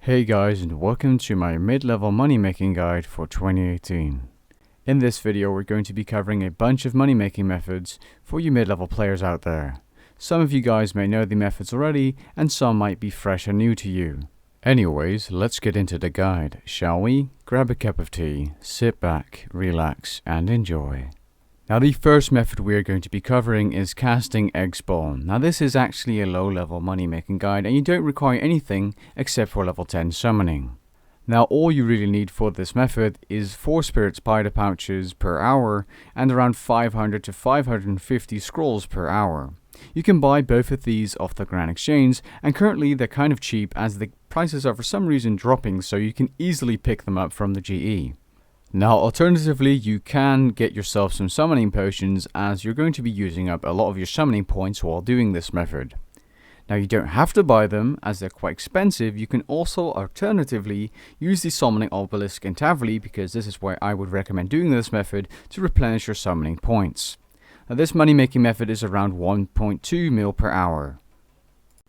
Hey guys, and welcome to my mid-level money making guide for 2018. In this video we're going to be covering a bunch of money making methods for you mid-level players out there. Some of you guys may know the methods already and some might be fresh and new to you. Anyways, let's get into the guide, shall we? Grab a cup of tea, sit back, relax and enjoy. Now the first method we are going to be covering is casting egg spawn. Now this is actually a low level money making guide and you don't require anything except for level 10 summoning. Now all you really need for this method is 4 spirit spider pouches per hour and around 500 to 550 scrolls per hour. You can buy both of these off the Grand Exchange and currently they're kind of cheap as the prices are for some reason dropping, so you can easily pick them up from the GE. Now alternatively, you can get yourself some summoning potions as you're going to be using up a lot of your summoning points while doing this method. Now you don't have to buy them as they're quite expensive. You can also alternatively use the summoning obelisk in Taverly, because this is where I would recommend doing this method to replenish your summoning points. Now this money making method is around 1.2 mil per hour.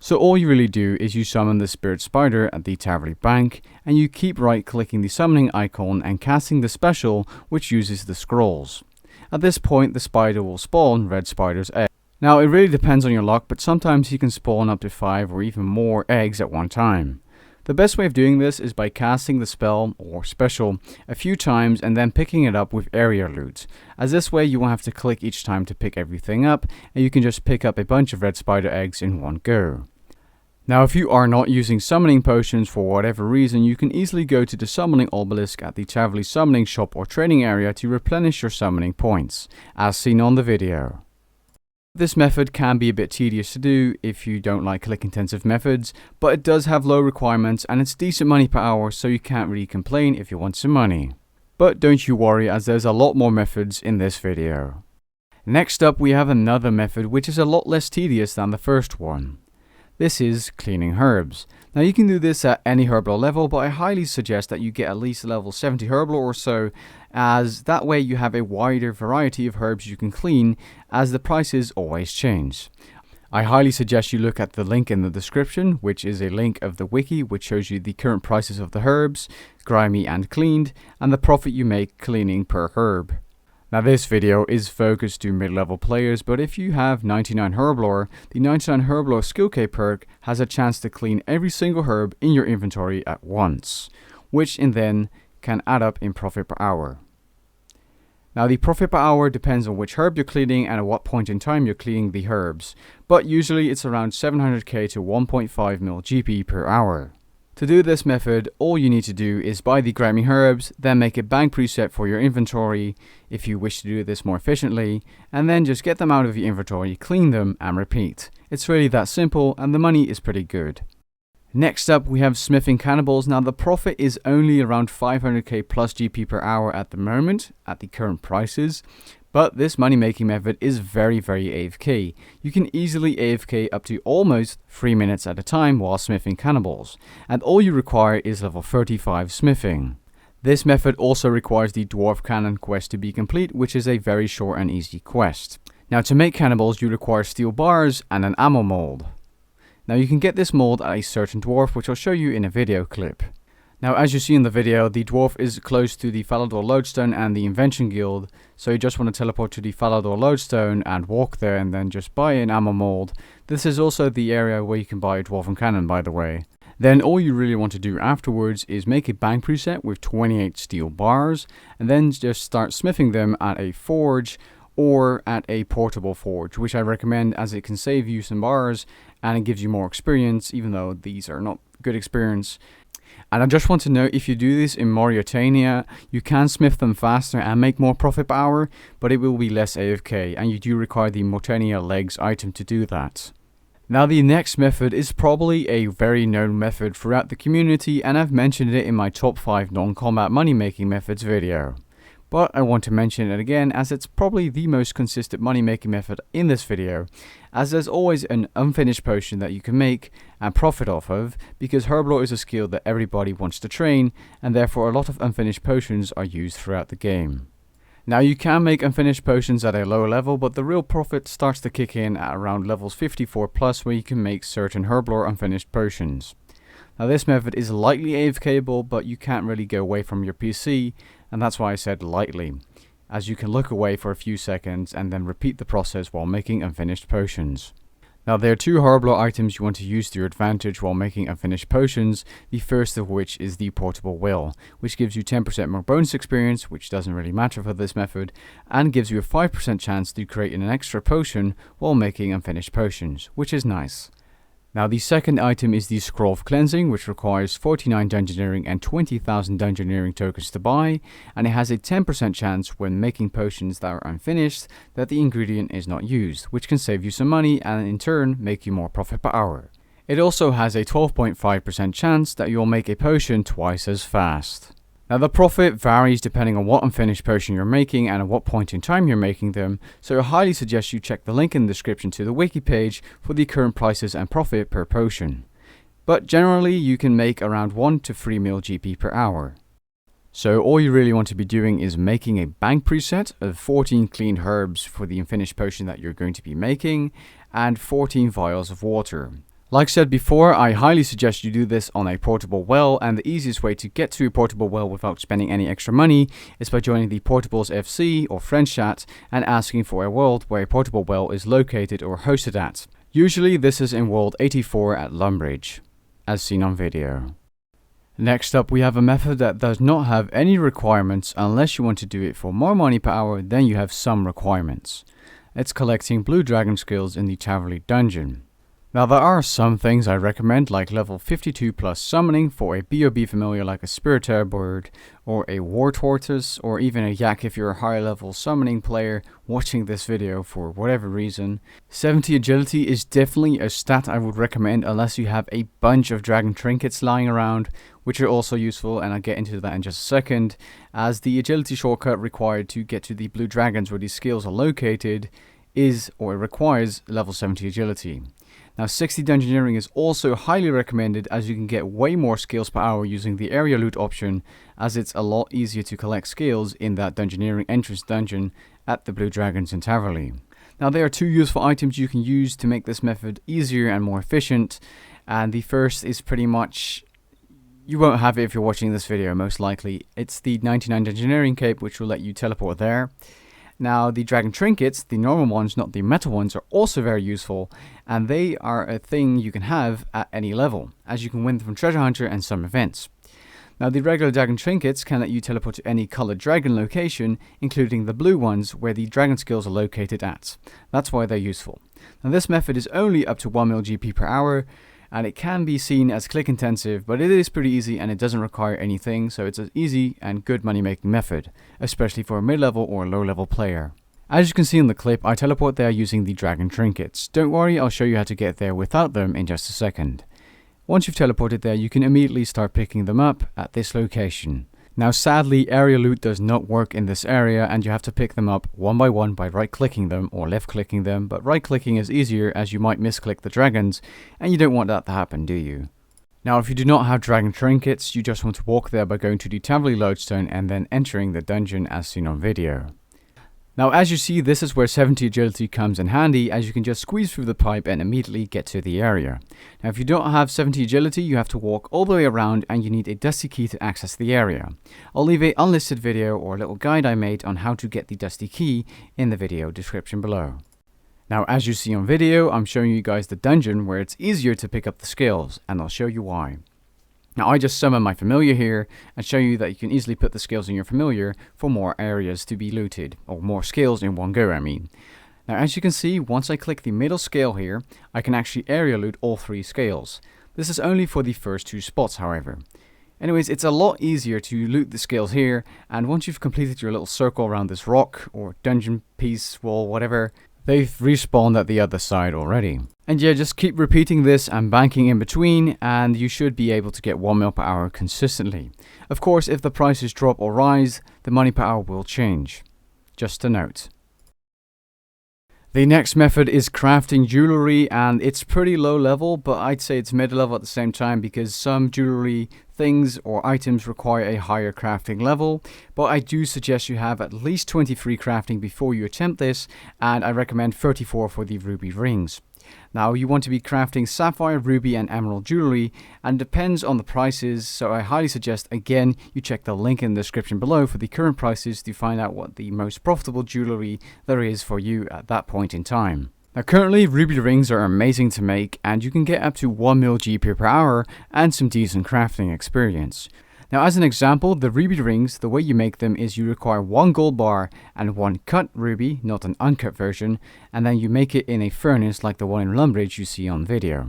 So all you really do is you summon the spirit spider at the Taverly Bank and you keep right clicking the summoning icon and casting the special which uses the scrolls. At this point the spider will spawn red spider's egg. Now it really depends on your luck, but sometimes you can spawn up to 5 or even more eggs at one time. The best way of doing this is by casting the spell or special a few times and then picking it up with area loot, as this way you won't have to click each time to pick everything up and you can just pick up a bunch of red spider eggs in one go. Now if you are not using summoning potions for whatever reason, you can easily go to the summoning obelisk at the Taverly summoning shop or trading area to replenish your summoning points, as seen on the video. This method can be a bit tedious to do if you don't like click intensive methods, but it does have low requirements and it's decent money per hour, so you can't really complain if you want some money. But don't you worry, as there's a lot more methods in this video. Next up we have another method which is a lot less tedious than the first one. This is cleaning herbs. Now you can do this at any herblore level, but I highly suggest that you get at least level 70 herblore or so, as that way you have a wider variety of herbs you can clean, as the prices always change. I highly suggest you look at the link in the description, which is a link of the wiki which shows you the current prices of the herbs, grimy and cleaned, and the profit you make cleaning per herb. Now this video is focused to mid-level players, but if you have 99 herblore, the 99 herblore skill K perk has a chance to clean every single herb in your inventory at once, which then can add up in profit per hour. Now the profit per hour depends on which herb you're cleaning and at what point in time you're cleaning the herbs, but usually it's around 700k to 1.5 mil GP per hour. To do this method, all you need to do is buy the grimy herbs, then make a bank preset for your inventory if you wish to do this more efficiently, and then just get them out of your inventory, clean them and repeat. It's really that simple and the money is pretty good. Next up we have smithing cannonballs. Now the profit is only around 500k plus GP per hour at the moment at the current prices. But this money making method is very AFK. You can easily AFK up to almost 3 minutes at a time while smithing cannonballs, and all you require is level 35 smithing. This method also requires the dwarf cannon quest to be complete, which is a very short and easy quest. Now to make cannonballs you require steel bars and an ammo mold. Now you can get this mold at a certain dwarf, which I'll show you in a video clip. Now as you see in the video, the dwarf is close to the Falador Lodestone and the Invention Guild, so you just want to teleport to the Falador Lodestone and walk there and then just buy an ammo mold. This is also the area where you can buy a dwarven cannon, by the way. Then all you really want to do afterwards is make a bank preset with 28 steel bars and then just start smithing them at a forge or at a portable forge, which I recommend as it can save you some bars and it gives you more experience, even though these are not good experience. And I just want to note, if you do this in Mauritania, you can smith them faster and make more profit per hour, but it will be less AFK, and you do require the Mauritania legs item to do that. Now the next method is probably a very known method throughout the community, and I've mentioned it in my top 5 non-combat money making methods video. But I want to mention it again as it's probably the most consistent money making method in this video, as there's always an unfinished potion that you can make and profit off of, because herblore is a skill that everybody wants to train and therefore a lot of unfinished potions are used throughout the game. Now you can make unfinished potions at a lower level, but the real profit starts to kick in at around levels 54 plus, where you can make certain herblore unfinished potions. Now this method is lightly AFKable, but you can't really go away from your PC, and that's why I said lightly, as you can look away for a few seconds and then repeat the process while making unfinished potions. Now there are two horrible items you want to use to your advantage while making unfinished potions, the first of which is the portable will, which gives you 10% more bonus experience, which doesn't really matter for this method, and gives you a 5% chance to create an extra potion while making unfinished potions, which is nice. Now the second item is the Scroll of Cleansing, which requires 49 Dungeoneering and 20,000 Dungeoneering tokens to buy, and it has a 10% chance when making potions that are unfinished that the ingredient is not used, which can save you some money and in turn make you more profit per hour. It also has a 12.5% chance that you'll make a potion twice as fast. Now the profit varies depending on what unfinished potion you're making and at what point in time you're making them, so I highly suggest you check the link in the description to the wiki page for the current prices and profit per potion. But generally you can make around 1 to 3 mil GP per hour. So all you really want to be doing is making a bank preset of 14 clean herbs for the unfinished potion that you're going to be making, and 14 vials of water. Like said before, I highly suggest you do this on a portable well, and the easiest way to get to a portable well without spending any extra money is by joining the Portables FC or Friend Chat and asking for a world where a portable well is located or hosted at. Usually this is in World 84 at Lumbridge, as seen on video. Next up we have a method that does not have any requirements unless you want to do it for more money per hour, then you have some requirements. It's collecting blue dragon skills in the Taverley dungeon. Now there are some things I recommend, like level 52 plus summoning for a BOB familiar like a Spirited Bird or a War Tortoise, or even a Yak if you're a high level summoning player watching this video for whatever reason. 70 agility is definitely a stat I would recommend unless you have a bunch of dragon trinkets lying around, which are also useful, and I'll get into that in just a second, as the agility shortcut required to get to the blue dragons where these skills are located is, or it requires, level 70 agility. Now 60 Dungeoneering is also highly recommended, as you can get way more skills per hour using the area loot option, as it's a lot easier to collect skills in that Dungeoneering entrance dungeon at the Blue Dragons in Taverley. Now there are two useful items you can use to make this method easier and more efficient, and the first is pretty much, you won't have it if you're watching this video most likely, it's the 99 Dungeoneering cape, which will let you teleport there. Now the dragon trinkets, the normal ones, not the metal ones, are also very useful, and they are a thing you can have at any level, as you can win them from Treasure Hunter and some events. Now the regular dragon trinkets can let you teleport to any colored dragon location, including the blue ones where the dragon skills are located at. That's why they're useful. Now this method is only up to 1 mil GP per hour, and it can be seen as click intensive, but it is pretty easy and it doesn't require anything, so it's an easy and good money making method, especially for a mid-level or low level player. As you can see in the clip, I teleport there using the dragon trinkets. Don't worry, I'll show you how to get there without them in just a second. Once you've teleported there, you can immediately start picking them up at this location. Now sadly, area loot does not work in this area, and you have to pick them up one by one by right clicking them or left clicking them, but right clicking is easier as you might misclick the dragons, and you don't want that to happen, do you? Now if you do not have dragon trinkets, you just want to walk there by going to the Taverley Lodestone and then entering the dungeon as seen on video. Now as you see, this is where 70 agility comes in handy, as you can just squeeze through the pipe and immediately get to the area. Now if you don't have 70 agility, you have to walk all the way around and you need a dusty key to access the area. I'll leave a unlisted video or a little guide I made on how to get the dusty key in the video description below. Now as you see on video, I'm showing you guys the dungeon where it's easier to pick up the skills, and I'll show you why. Now I just summon my familiar here and show you that you can easily put the skills in your familiar for more areas to be looted, or more skills in one go I mean. Now as you can see, once I click the middle scale here, I can actually area loot all 3 scales. This is only for the first 2 spots however. Anyways, it's a lot easier to loot the scales here, and once you've completed your little circle around this rock or dungeon piece, wall, whatever, they've respawned at the other side already. And yeah, just keep repeating this and banking in between, and you should be able to get 1 mil per hour consistently. Of course, if the prices drop or rise, the money per hour will change. Just a note. The next method is crafting jewellery, and it's pretty low level, but I'd say it's mid level at the same time, because some jewellery things or items require a higher crafting level, but I do suggest you have at least 23 crafting before you attempt this, and I recommend 34 for the ruby rings. Now you want to be crafting sapphire, ruby and emerald jewelry, and depends on the prices, so I highly suggest again you check the link in the description below for the current prices to find out what the most profitable jewelry there is for you at that point in time. Now currently ruby rings are amazing to make and you can get up to 1 mil GP per hour and some decent crafting experience. Now as an example, the ruby rings, the way you make them is you require 1 gold bar and 1 cut ruby, not an uncut version, and then you make it in a furnace like the one in Lumbridge you see on video.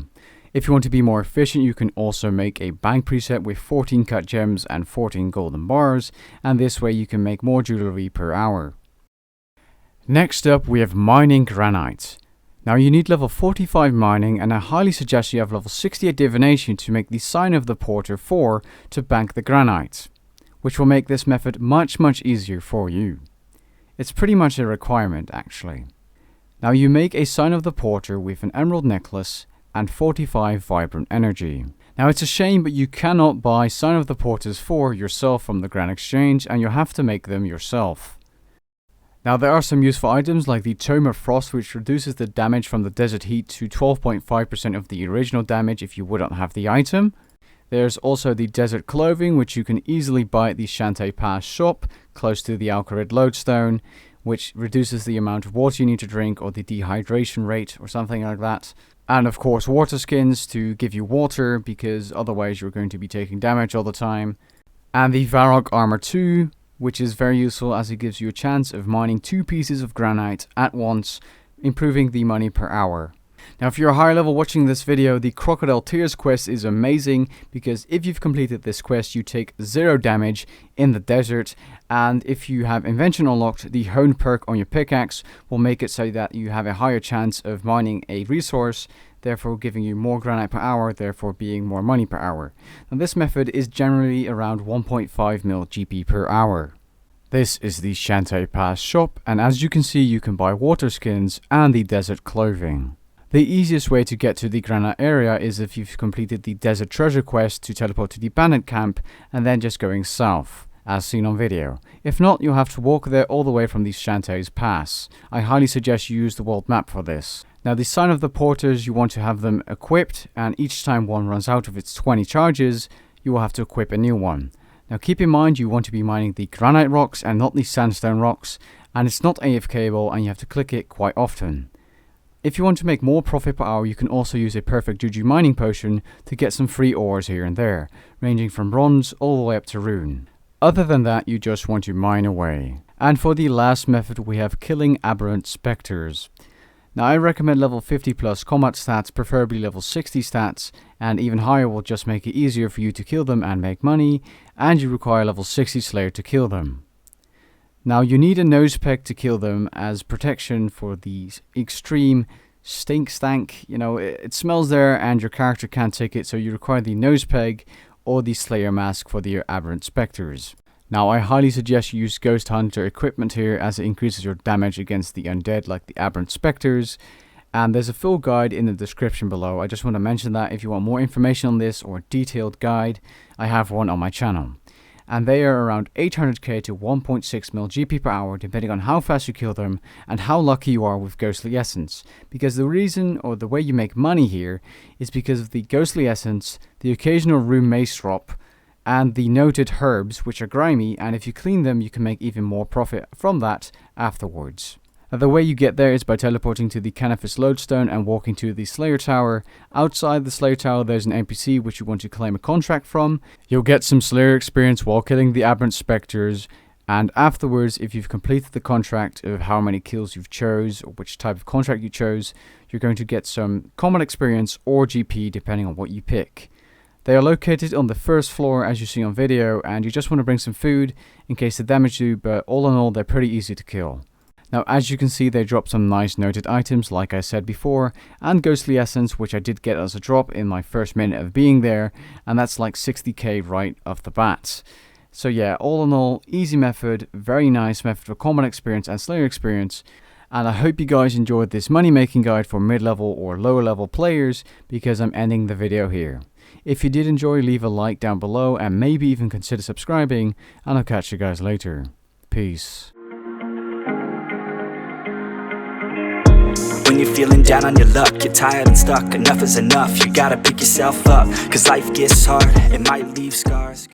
If you want to be more efficient, you can also make a bank preset with 14 cut gems and 14 golden bars, and this way you can make more jewelry per hour. Next up we have mining granite. Now you need level 45 mining, and I highly suggest you have level 68 divination to make the sign of the porter 4 to bank the granite, which will make this method much easier for you. It's pretty much a requirement actually. Now you make a sign of the porter with an emerald necklace and 45 vibrant energy. Now it's a shame, but you cannot buy sign of the porters 4 yourself from the Grand Exchange, and you'll have to make them yourself. Now there are some useful items like the Tome of Frost, which reduces the damage from the desert heat to 12.5% of the original damage if you wouldn't have the item. There's also the Desert Clothing, which you can easily buy at the Shantae Pass shop close to the Alcarid Lodestone, which reduces the amount of water you need to drink or the dehydration rate or something like that. And of course water skins to give you water, because otherwise you're going to be taking damage all the time. And the Varrock Armor 2, which is very useful as it gives you a chance of mining 2 pieces of granite at once, improving the money per hour. Now if you're a higher level watching this video, the Crocodile Tears quest is amazing, because if you've completed this quest you take 0 damage in the desert, and if you have Invention unlocked, the Hone perk on your pickaxe will make it so that you have a higher chance of mining a resource, therefore giving you more granite per hour, therefore being more money per hour. Now this method is generally around 1.5 mil GP per hour. This is the Shantae Pass shop, and as you can see you can buy water skins and the desert clothing. The easiest way to get to the granite area is if you've completed the desert treasure quest to teleport to the bandit camp and then just going south, as seen on video. If not, you'll have to walk there all the way from the Shantae's Pass. I highly suggest you use the world map for this. Now the sign of the porters, you want to have them equipped, and each time one runs out of its 20 charges, you will have to equip a new one. Now keep in mind you want to be mining the granite rocks and not the sandstone rocks, and it's not AFKable and you have to click it quite often. If you want to make more profit per hour, you can also use a perfect Juju mining potion to get some free ores here and there, ranging from bronze all the way up to rune. Other than that, you just want to mine away. And for the last method we have killing aberrant spectres. Now I recommend level 50 plus combat stats, preferably level 60 stats, and even higher will just make it easier for you to kill them and make money, and you require level 60 Slayer to kill them. Now you need a nose peg to kill them as protection for the extreme stank, you know, it smells there and your character can't take it, so you require the nose peg or the Slayer mask for the aberrant spectres. Now I highly suggest you use Ghost Hunter equipment here, as it increases your damage against the undead like the aberrant spectres, and there's a full guide in the description below. I just want to mention that if you want more information on this or a detailed guide, I have one on my channel. And they are around 800k to 1.6 mil GP per hour depending on how fast you kill them and how lucky you are with Ghostly Essence. Because the reason or the way you make money here is because of the Ghostly Essence, the occasional rune mace drop, and the noted herbs, which are grimy, and if you clean them you can make even more profit from that afterwards. Now, the way you get there is by teleporting to the Cannifis Lodestone and walking to the Slayer Tower. Outside the Slayer Tower there's an NPC which you want to claim a contract from. You'll get some Slayer experience while killing the aberrant spectres, and afterwards, if you've completed the contract of how many kills you've chose or which type of contract you chose, you're going to get some combat experience or GP depending on what you pick. They are located on the first floor as you see on video, and you just want to bring some food in case they damage you, but all in all they're pretty easy to kill. Now as you can see they drop some nice noted items like I said before, and Ghostly Essence, which I did get as a drop in my first minute of being there, and that's like 60k right off the bat. So yeah, all in all, easy method, very nice method for combat experience and Slayer experience. And I hope you guys enjoyed this money making guide for mid-level or lower level players, because I'm ending the video here. If you did enjoy, leave a like down below and maybe even consider subscribing, and I'll catch you guys later. Peace. you're feeling down on your luck, you're tired and stuck, enough is enough. You gotta pick yourself up, cause life gets hard, it might leave scars.